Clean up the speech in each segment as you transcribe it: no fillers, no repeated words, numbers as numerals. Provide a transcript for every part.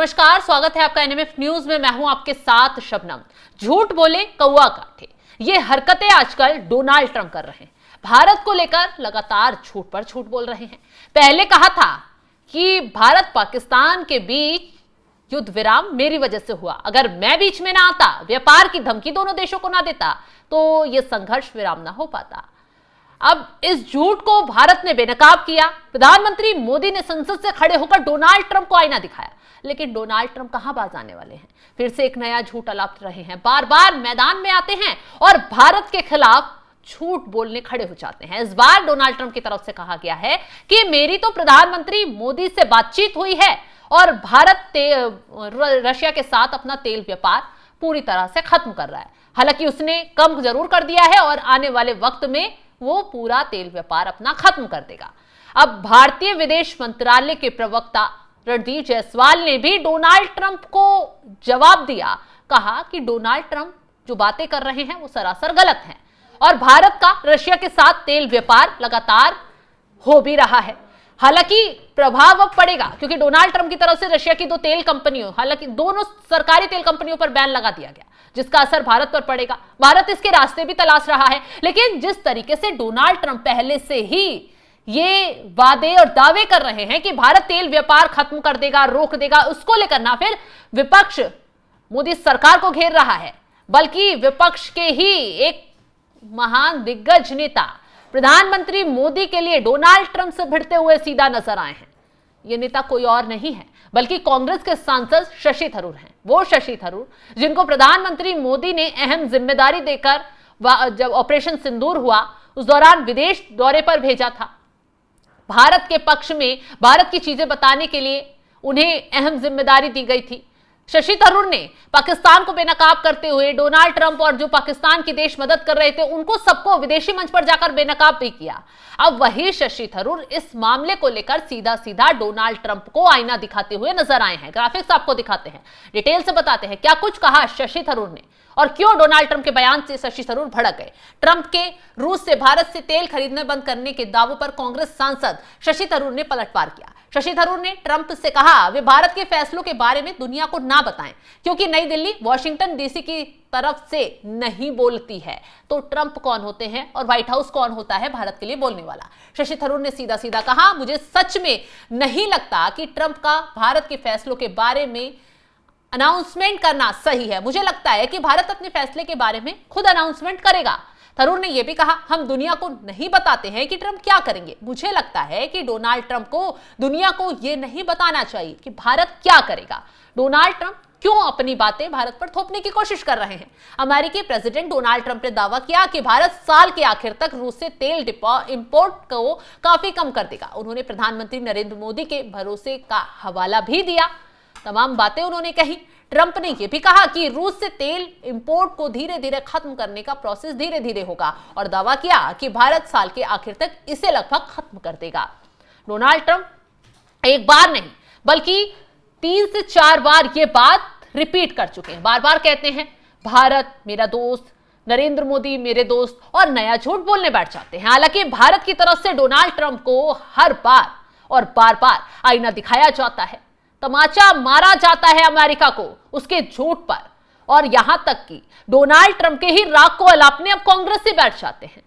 नमस्कार, स्वागत है आपका एनएमएफ न्यूज में। मैं हूं आपके साथ शबनम। झूठ बोले कौवा काटे, ये हरकतें आजकल डोनाल्ड ट्रंप कर रहे हैं। भारत को लेकर लगातार झूठ पर झूठ बोल रहे हैं। पहले कहा था कि भारत पाकिस्तान के बीच युद्ध विराम मेरी वजह से हुआ, अगर मैं बीच में ना आता, व्यापार की धमकी दोनों देशों को ना देता, तो यह संघर्ष विराम ना हो पाता। अब इस झूठ को भारत ने बेनकाब किया। प्रधानमंत्री मोदी ने संसद से खड़े होकर डोनाल्ड ट्रंप को आईना दिखाया, लेकिन डोनाल्ड ट्रंप कहां बाज आने वाले हैं। फिर से एक नया झूठ अलाप रहे हैं, बार बार मैदान में आते हैं और भारत के खिलाफ झूठ बोलने खड़े हो जाते हैं। इस बार डोनाल्ड ट्रंप की तरफ से कहा गया है कि मेरी तो प्रधानमंत्री मोदी से बातचीत हुई है और भारत रशिया के साथ अपना तेल व्यापार पूरी तरह से खत्म कर रहा है। हालांकि उसने कम जरूर कर दिया है और आने वाले वक्त में वो पूरा तेल व्यापार अपना खत्म कर देगा। अब भारतीय विदेश मंत्रालय के प्रवक्ता रणदीप जायसवाल ने भी डोनाल्ड ट्रंप को जवाब दिया। कहा कि डोनाल्ड ट्रंप जो बातें कर रहे हैं वो सरासर गलत हैं और भारत का रशिया के साथ तेल व्यापार लगातार हो भी रहा है। हालांकि प्रभाव अब पड़ेगा क्योंकि डोनाल्ड ट्रंप की तरफ से रशिया की दो तेल कंपनियों, हालांकि दोनों सरकारी तेल कंपनियों पर बैन लगा दिया गया, जिसका असर भारत पर पड़ेगा। भारत इसके रास्ते भी तलाश रहा है, लेकिन जिस तरीके से डोनाल्ड ट्रंप पहले से ही ये वादे और दावे कर रहे हैं कि भारत तेल व्यापार खत्म कर देगा, रोक देगा, उसको लेकर ना फिर विपक्ष मोदी सरकार को घेर रहा है, बल्कि विपक्ष के ही एक महान दिग्गज नेता प्रधानमंथी मोदी के लिए डोनाल्ड ट्रंप से भिड़ते हुए सीधा नजर आए हैं। यह नेता कोई और नहीं है बल्कि कांग्रेस के सांसद शशि थरूर हैं। वो शशि थरूर जिनको प्रधानमंत्री मोदी ने अहम जिम्मेदारी देकर जब ऑपरेशन सिंदूर हुआ उस दौरान विदेश दौरे पर भेजा था। भारत के पक्ष में भारत की चीजें बताने के लिए उन्हें अहम जिम्मेदारी दी गई थी। शशि थरूर ने पाकिस्तान को बेनकाब करते हुए डोनाल्ड ट्रंप और जो पाकिस्तान की देश मदद कर रहे थे उनको सबको विदेशी मंच पर जाकर बेनकाब भी किया। अब वही शशि थरूर इस मामले को लेकर सीधा सीधा डोनाल्ड ट्रंप को आईना दिखाते हुए नजर आए हैं। ग्राफिक्स आपको दिखाते हैं, डिटेल से बताते हैं क्या कुछ कहा शशि थरूर ने और क्यों डोनाल्ड ट्रंप के बयान से शशि थरूर भड़क गए। ट्रंप के रूस से भारत से तेल खरीदने बंद करने के दावों पर कांग्रेस सांसद शशि थरूर ने पलटवार किया। शशि थरूर ने ट्रंप से कहा वे भारत के फैसलों के बारे में दुनिया को ना बताएं, क्योंकि नई दिल्ली वॉशिंगटन डीसी की तरफ से नहीं बोलती है। तो ट्रंप कौन होते हैं और व्हाइट हाउस कौन होता है भारत के लिए बोलने वाला। शशि थरूर ने सीधा सीधा कहा मुझे सच में नहीं लगता कि ट्रंप का भारत के फैसलों के बारे में अनाउंसमेंट करना सही है। मुझे लगता है कि भारत अपने फैसले के बारे में खुद अनाउंसमेंट करेगा। थरूर ने यह भी कहा हम दुनिया को नहीं बताते हैं कि ट्रंप क्या करेंगे। मुझे लगता है कि डोनाल्ड ट्रंप को दुनिया को यह नहीं बताना चाहिए कि भारत क्या करेगा। डोनाल्ड ट्रंप क्यों अपनी बातें भारत पर थोपने की कोशिश कर रहे हैं। अमेरिकी प्रेसिडेंट डोनाल्ड ट्रंप ने दावा किया कि भारत साल के आखिर तक रूस से तेल इंपोर्ट को काफी कम कर देगा। उन्होंने प्रधानमंत्री नरेंद्र मोदी के भरोसे का हवाला भी दिया। तमाम बातें उन्होंने कही। ट्रंप ने यह भी कहा कि रूस से तेल इंपोर्ट को धीरे धीरे खत्म करने का प्रोसेस धीरे धीरे होगा और दावा किया कि भारत साल के आखिर तक इसे लगभग खत्म कर देगा। डोनाल्ड ट्रंप एक बार नहीं बल्कि 3 से 4 बार यह बात रिपीट कर चुके हैं। बार बार कहते हैं भारत मेरा दोस्त, नरेंद्र मोदी मेरे दोस्त, और नया झूठ बोलने बैठ जाते हैं। हालांकि भारत की तरफ से डोनाल्ड ट्रंप को हर बार और बार बार आईना दिखाया जाता है, तमाचा मारा जाता है अमेरिका को उसके झूठ पर, और यहां तक कि डोनाल्ड ट्रंप के ही राग को अलापने अब कांग्रेस से बैठ जाते हैं।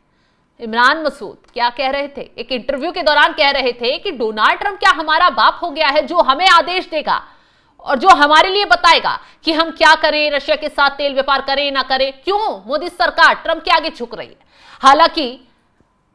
इमरान मसूद क्या कह रहे थे, एक इंटरव्यू के दौरान कह रहे थे कि डोनाल्ड ट्रंप क्या हमारा बाप हो गया है जो हमें आदेश देगा और जो हमारे लिए बताएगा कि हम क्या करें, रशिया के साथ तेल व्यापार करें ना करें। क्यों मोदी सरकार ट्रंप के आगे झुक रही है। हालांकि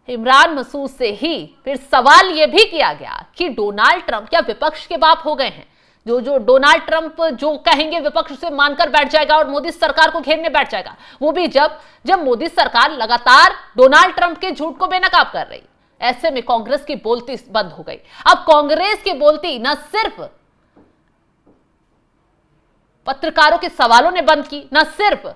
इमरान मसूद से ही फिर सवाल यह भी किया गया कि डोनाल्ड ट्रंप क्या विपक्ष के बाप हो गए हैं, जो डोनाल्ड ट्रंप जो कहेंगे विपक्ष से मानकर बैठ जाएगा और मोदी सरकार को घेरने बैठ जाएगा। वो भी जब मोदी सरकार लगातार डोनाल्ड ट्रंप के झूठ को बेनकाब कर रही। ऐसे में कांग्रेस की बोलती बंद हो गई। अब कांग्रेस की बोलती न सिर्फ पत्रकारों के सवालों ने बंद की, न सिर्फ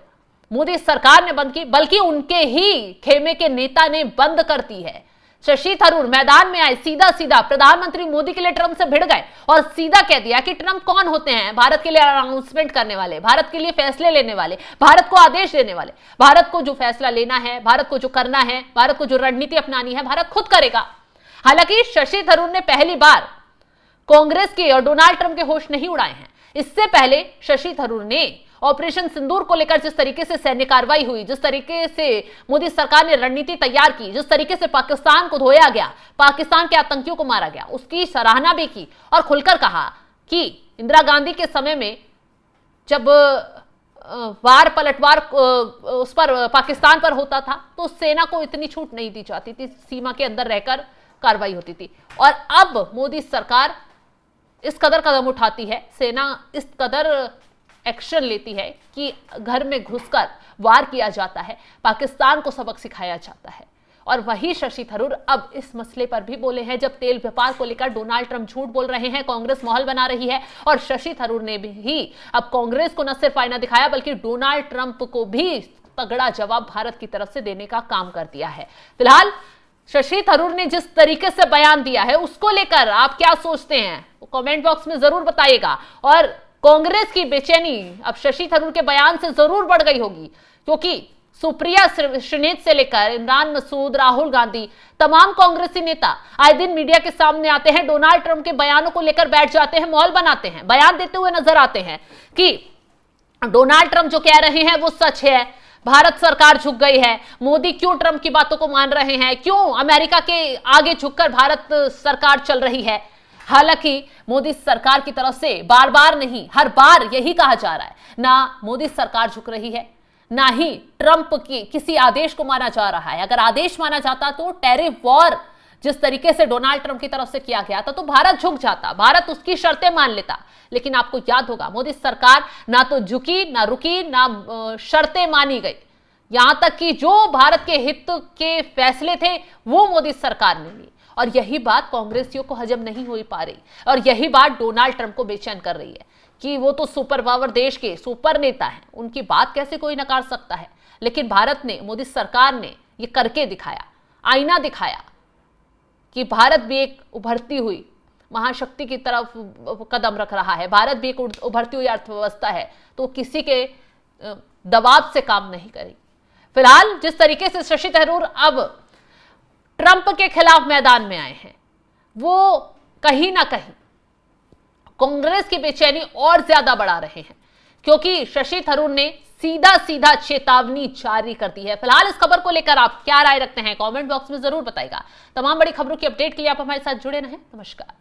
मोदी सरकार ने बंद की, बल्कि उनके ही खेमे के नेता ने बंद कर दी है। शशि थरूर मैदान में आए, सीधा सीधा प्रधानमंत्री मोदी के लिए ट्रंप से भिड़ गए और सीधा कह दिया कि ट्रंप कौन होते हैं भारत के लिए अनाउंसमेंट करने वाले, भारत के लिए फैसले लेने वाले, भारत को आदेश देने वाले। भारत को जो फैसला लेना है, भारत को जो करना है, भारत को जो रणनीति अपनानी है, भारत खुद करेगा। हालांकि शशि थरूर ने पहली बार कांग्रेस के और डोनाल्ड ट्रंप के होश नहीं उड़ाए हैं। इससे पहले शशि थरूर ने ऑपरेशन सिंदूर को लेकर जिस तरीके से सैन्य कार्रवाई हुई, जिस तरीके से मोदी सरकार ने रणनीति तैयार की, जिस तरीके से पाकिस्तान को धोया गया, पाकिस्तान के आतंकियों को मारा गया, उसकी सराहना भी की और खुलकर कहा कि इंदिरा गांधी के समय में जब वार पलटवार उस पर पाकिस्तान पर होता था तो सेना को इतनी छूट नहीं दी जाती थी, सीमा के अंदर रहकर कार्रवाई होती थी। और अब मोदी सरकार इस कदर कदम उठाती है, सेना इस कदर एक्शन लेती है कि घर में घुसकर वार किया जाता है, पाकिस्तान को सबक सिखाया जाता है। और वही शशि थरूर अब इस मसले पर भी बोले हैं, जब तेल व्यापार को लेकर डोनाल्ड ट्रंप झूठ बोल रहे हैं, कांग्रेस माहौल बना रही है, और शशि थरूर ने भी अब कांग्रेस को न सिर्फ आईना दिखाया बल्कि डोनाल्ड ट्रंप को भी तगड़ा जवाब भारत की तरफ से देने का काम कर दिया है। फिलहाल शशि थरूर ने जिस तरीके से बयान दिया है उसको लेकर आप क्या सोचते हैं वो कमेंट बॉक्स में जरूर बताइएगा। और कांग्रेस की बेचैनी अब शशि थरूर के बयान से जरूर बढ़ गई होगी, क्योंकि सुप्रिया श्रीनेत से लेकर इमरान मसूद, राहुल गांधी, तमाम कांग्रेसी नेता आए दिन मीडिया के सामने आते हैं, डोनाल्ड ट्रंप के बयानों को लेकर बैठ जाते हैं, माहौल बनाते हैं, बयान देते हुए नजर आते हैं कि डोनाल्ड ट्रंप जो कह रहे हैं वो सच है, भारत सरकार झुक गई है, मोदी क्यों ट्रंप की बातों को मान रहे हैं, क्यों अमेरिका के आगे झुककर भारत सरकार चल रही है। हालांकि मोदी सरकार की तरफ से बार बार नहीं, हर बार यही कहा जा रहा है, ना मोदी सरकार झुक रही है, ना ही ट्रंप की किसी आदेश को माना जा रहा है। अगर आदेश माना जाता तो टैरिफ वॉर जिस तरीके से डोनाल्ड ट्रंप की तरफ से किया गया था तो भारत झुक जाता, भारत उसकी शर्तें मान लेता। लेकिन आपको याद होगा मोदी सरकार ना तो झुकी, ना रुकी, ना शर्तें मानी गई, यहां तक कि जो भारत के हित के फैसले थे वो मोदी सरकार ने ली। और यही बात कांग्रेसियों को हजम नहीं हो पा रही, और यही बात डोनाल्ड ट्रंप को बेचैन कर रही है कि वो तो सुपर पावर देश के सुपर नेता हैं, उनकी बात कैसे कोई नकार सकता है। लेकिन भारत ने, मोदी सरकार ने ये करके दिखाया, आईना दिखाया कि भारत भी एक उभरती हुई महाशक्ति की तरफ कदम रख रहा है, भारत भी एक उभरती हुई अर्थव्यवस्था है, तो किसी के दबाव से काम नहीं करेगी। फिलहाल जिस तरीके से शशि थरूर अब ट्रंप के खिलाफ मैदान में आए हैं, वो कहीं ना कहीं कांग्रेस की बेचैनी और ज्यादा बढ़ा रहे हैं, क्योंकि शशि थरूर ने सीधा सीधा चेतावनी जारी कर दी है। फिलहाल इस खबर को लेकर आप क्या राय रखते हैं कमेंट बॉक्स में जरूर बताइएगा। तमाम बड़ी खबरों की अपडेट के लिए आप हमारे साथ जुड़े रहें। नमस्कार।